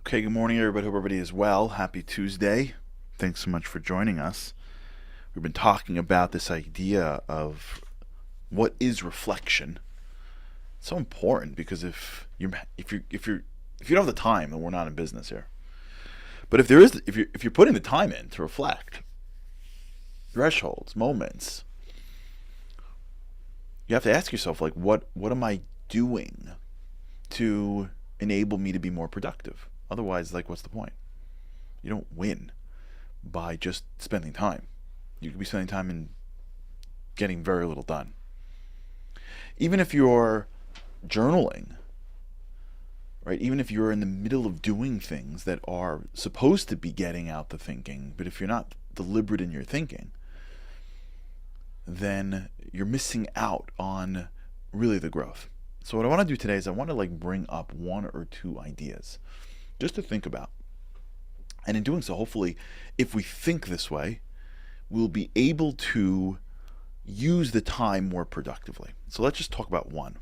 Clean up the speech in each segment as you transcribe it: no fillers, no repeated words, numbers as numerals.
Okay, good morning, everybody. Hope everybody is well. Happy Tuesday. Thanks so much for joining us. We've been talking about this idea of what is reflection. It's so important because if you don't have the time, then we're not in business here. But if you're putting the time in to reflect, thresholds, moments, you have to ask yourself, like, what am I doing to enable me to be more productive? Otherwise, like, what's the point? You don't win by just spending time. You could be spending time and getting very little done. Even if you're journaling, right? Even if you're in the middle of doing things that are supposed to be getting out the thinking, but if you're not deliberate in your thinking, then you're missing out on really the growth. So what I want to do today is I want to bring up one or two ideas just to think about. And in doing so, hopefully, if we think this way, we'll be able to use the time more productively. So let's just talk about one.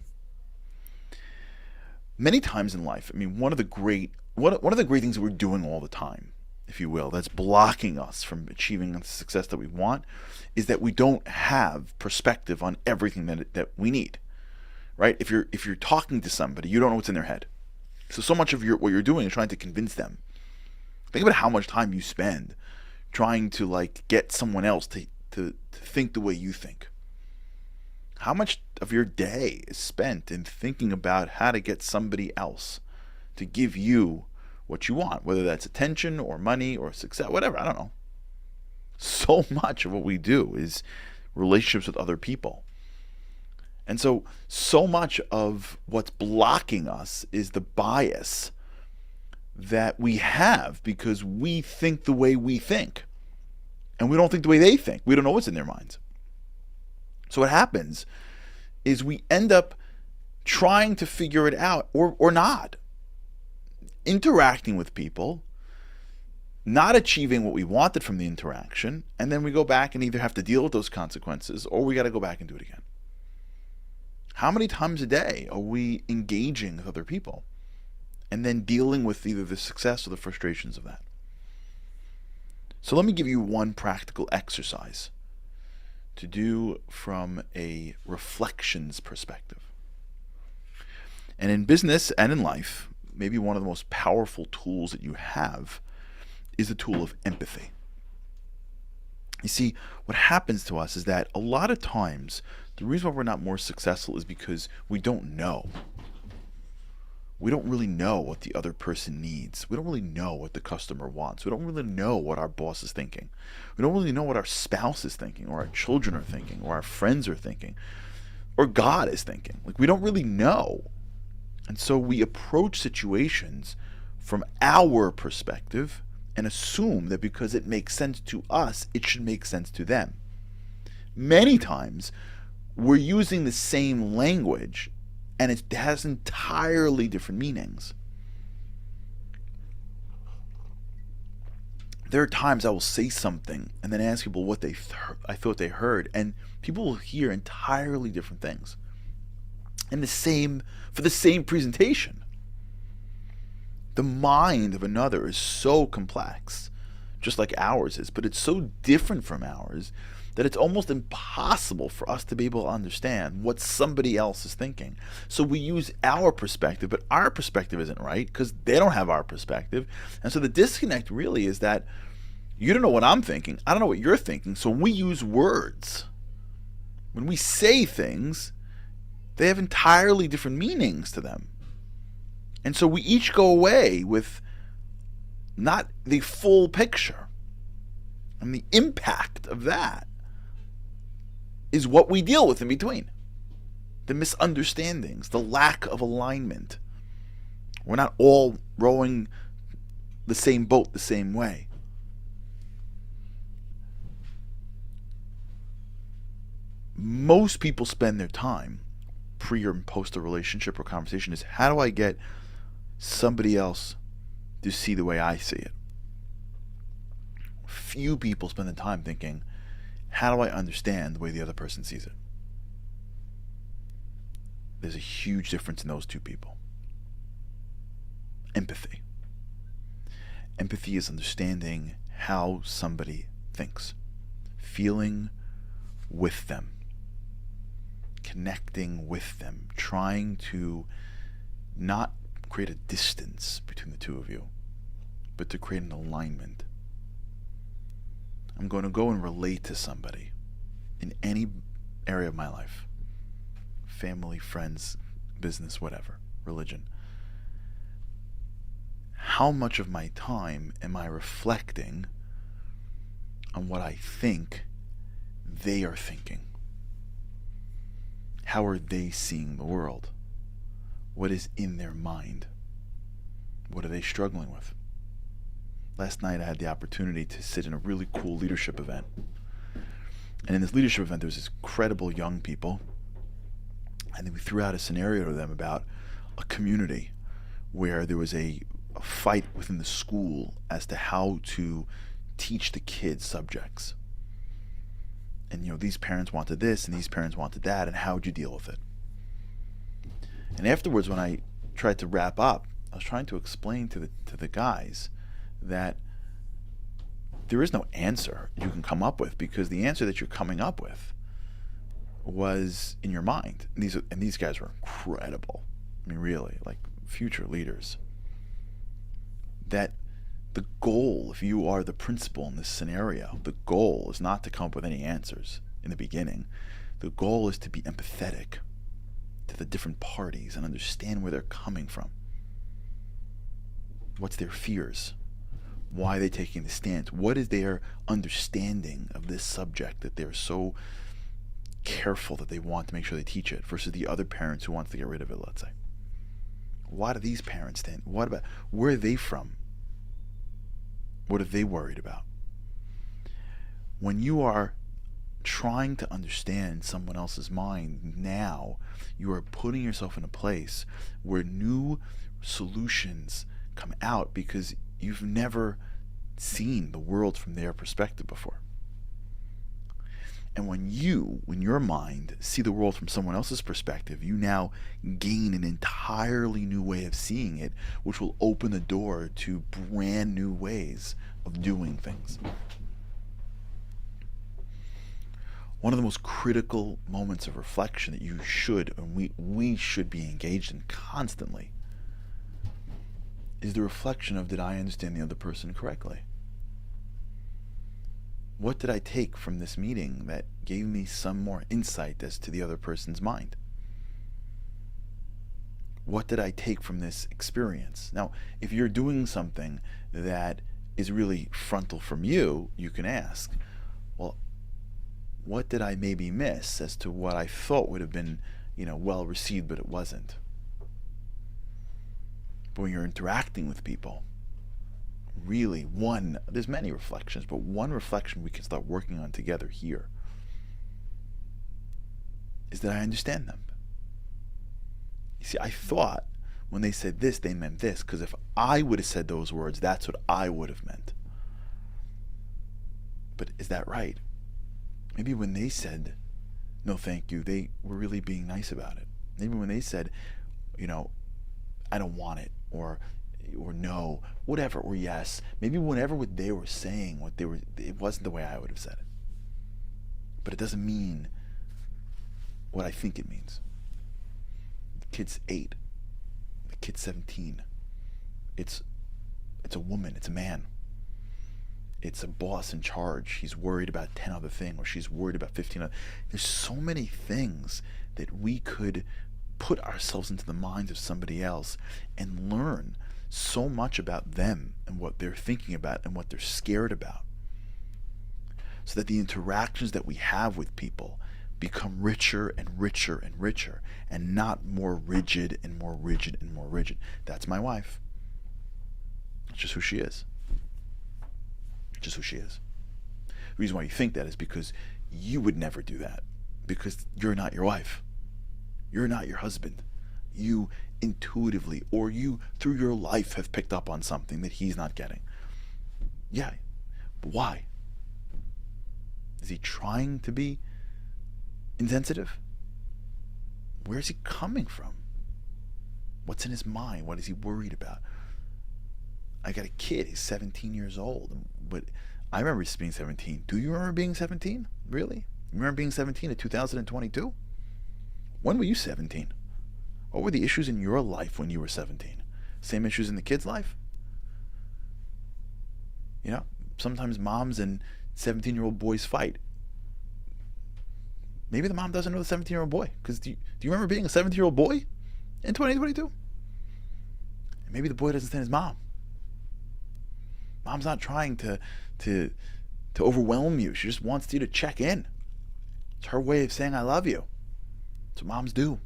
Many times in life, one of the great things that we're doing all the time, if you will, that's blocking us from achieving the success that we want, is that we don't have perspective on everything that we need. Right? If you're talking to somebody, you don't know what's in their head. So much of what you're doing is trying to convince them. Think about how much time you spend trying to get someone else to think the way you think. How much of your day is spent in thinking about how to get somebody else to give you what you want, whether that's attention or money or success, whatever, I don't know. So much of what we do is relationships with other people. And so much of what's blocking us is the bias that we have because we think the way we think. And we don't think the way they think. We don't know what's in their minds. So what happens is we end up trying to figure it out or not. Interacting with people, not achieving what we wanted from the interaction, and then we go back and either have to deal with those consequences or we got to go back and do it again. How many times a day are we engaging with other people and then dealing with either the success or the frustrations of that? So let me give you one practical exercise to do from a reflections perspective. And in business and in life, maybe one of the most powerful tools that you have is the tool of empathy. You see, what happens to us is that a lot of times the reason why we're not more successful is because we don't know. We don't really know what the other person needs. We don't really know what the customer wants. We don't really know what our boss is thinking. We don't really know what our spouse is thinking, or our children are thinking, or our friends are thinking, or God is thinking. We don't really know. And so we approach situations from our perspective and assume that because it makes sense to us, it should make sense to them. Many times, we're using the same language and it has entirely different meanings. There are times I will say something and then ask people what I thought they heard, and people will hear entirely different things. And for the same presentation. The mind of another is so complex, just like ours is, but it's so different from ours that it's almost impossible for us to be able to understand what somebody else is thinking. So we use our perspective, but our perspective isn't right because they don't have our perspective. And so the disconnect really is that you don't know what I'm thinking, I don't know what you're thinking. So when we use words, when we say things, they have entirely different meanings to them. And so we each go away with not the full picture. And the impact of that is what we deal with in between. The misunderstandings, the lack of alignment. We're not all rowing the same boat the same way. Most people spend their time pre or post a relationship or conversation is, how do I get somebody else to see the way I see it? Few people spend the time thinking, how do I understand the way the other person sees it? There's a huge difference in those two people. Empathy. Empathy is understanding how somebody thinks, feeling with them, connecting with them, trying to not create a distance between the two of you, but to create an alignment. I'm going to go and relate to somebody in any area of my life, family, friends, business, whatever, religion. How much of my time am I reflecting on what I think they are thinking? How are they seeing the world? What is in their mind? What are they struggling with? Last night I had the opportunity to sit in a really cool leadership event. And in this leadership event, there was this incredible young people. And then we threw out a scenario to them about a community where there was a fight within the school as to how to teach the kids subjects. And these parents wanted this and these parents wanted that, and how would you deal with it? And afterwards, when I tried to wrap up, I was trying to explain to the guys that there is no answer you can come up with, because the answer that you're coming up with was in your mind. And these guys were incredible. I mean, really, like future leaders. That the goal, if you are the principal in this scenario, the goal is not to come up with any answers in the beginning. The goal is to be empathetic to the different parties and understand where they're coming from. What's their fears? Why are they taking the stance? What is their understanding of this subject that they're so careful that they want to make sure they teach it, versus the other parents who want to get rid of it, let's say? Why do these parents stand? Where are they from? What are they worried about? When you are trying to understand someone else's mind, now you are putting yourself in a place where new solutions come out because you've never seen the world from their perspective before. And when your mind see the world from someone else's perspective, you now gain an entirely new way of seeing it, which will open the door to brand new ways of doing things. One of the most critical moments of reflection that you should, and we should be engaged in constantly, is the reflection of, did I understand the other person correctly? What did I take from this meeting that gave me some more insight as to the other person's mind? What did I take from this experience? Now, if you're doing something that is really frontal from you, you can ask, well, what did I maybe miss as to what I thought would have been, well received, but it wasn't? But when you're interacting with people, really, there's many reflections, but one reflection we can start working on together here is that I understand them. You see, I thought when they said this, they meant this, because if I would have said those words, that's what I would have meant. But is that right? Maybe when they said, no thank you, they were really being nice about it. Maybe when they said, I don't want it, or no, whatever, or yes, maybe whenever what they were saying, it wasn't the way I would have said it. But it doesn't mean what I think it means. The kid's 8. The kid's 17. It's a woman, it's a man. It's a boss in charge. He's worried about 10 other things, or she's worried about 15 other. There's so many things that we could put ourselves into the minds of somebody else and learn so much about them and what they're thinking about and what they're scared about, so that the interactions that we have with people become richer and richer and richer, and not more rigid and more rigid and more rigid. That's my wife. That's just who she is. Just who she is. The reason why you think that is because you would never do that, because you're not your wife. You're not your husband. You intuitively, or you through your life, have picked up on something that he's not getting. Yeah, but why? Is he trying to be insensitive? Where's he coming from? What's in his mind? What is he worried about? I got a kid. He's 17 years old. But I remember being 17. Do you remember being 17? Really? You remember being 17 in 2022? When were you 17? What were the issues in your life when you were 17? Same issues in the kid's life? You know, sometimes moms and 17-year-old boys fight. Maybe the mom doesn't know the 17-year-old boy. Because do you remember being a 17-year-old boy in 2022? And maybe the boy doesn't understand his mom. Mom's not trying to overwhelm you. She just wants you to check in. It's her way of saying I love you. That's what moms do.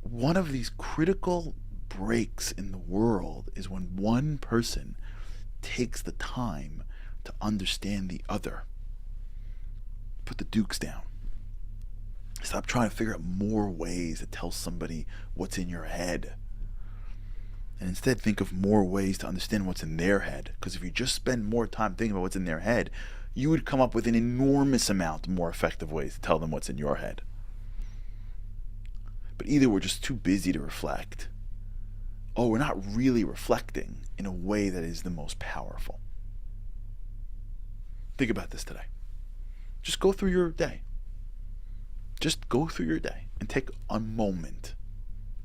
One of these critical breaks in the world is when one person takes the time to understand the other. Put the dukes down. Stop trying to figure out more ways to tell somebody what's in your head. And instead think of more ways to understand what's in their head. Because if you just spend more time thinking about what's in their head, you would come up with an enormous amount of more effective ways to tell them what's in your head. But either we're just too busy to reflect, or we're not really reflecting in a way that is the most powerful. Think about this today. Just go through your day. Just go through your day and take a moment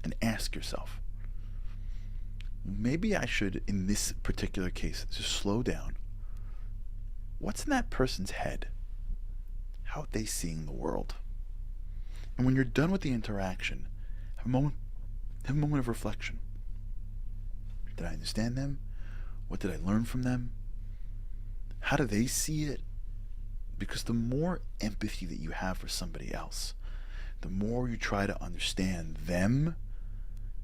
and ask yourself, maybe I should, in this particular case, just slow down. What's in that person's head? How are they seeing the world? And when you're done with the interaction, have a moment of reflection. Did I understand them? What did I learn from them? How do they see it? Because the more empathy that you have for somebody else, the more you try to understand them,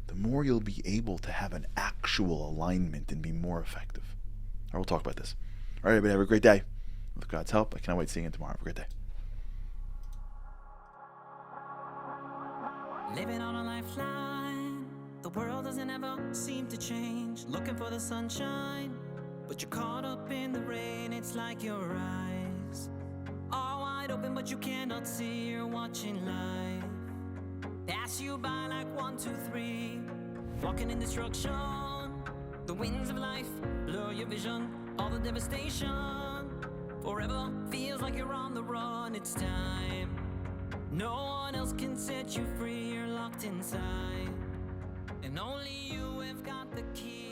the more you'll be able to have an actual alignment and be more effective. All right, we'll talk about this. All right, everybody, have a great day. With God's help, I cannot wait to see you again tomorrow. Have a great day. Living on a lifeline, the world doesn't ever seem to change. Looking for the sunshine, but you're caught up in the rain. It's like your eyes are wide open, but you cannot see. You're watching life pass you by like 1, 2, 3. Walking in destruction, the winds of life blur your vision. All the devastation forever feels like you're on the run. It's time. No one else can set you free. You're locked inside, and only you have got the key.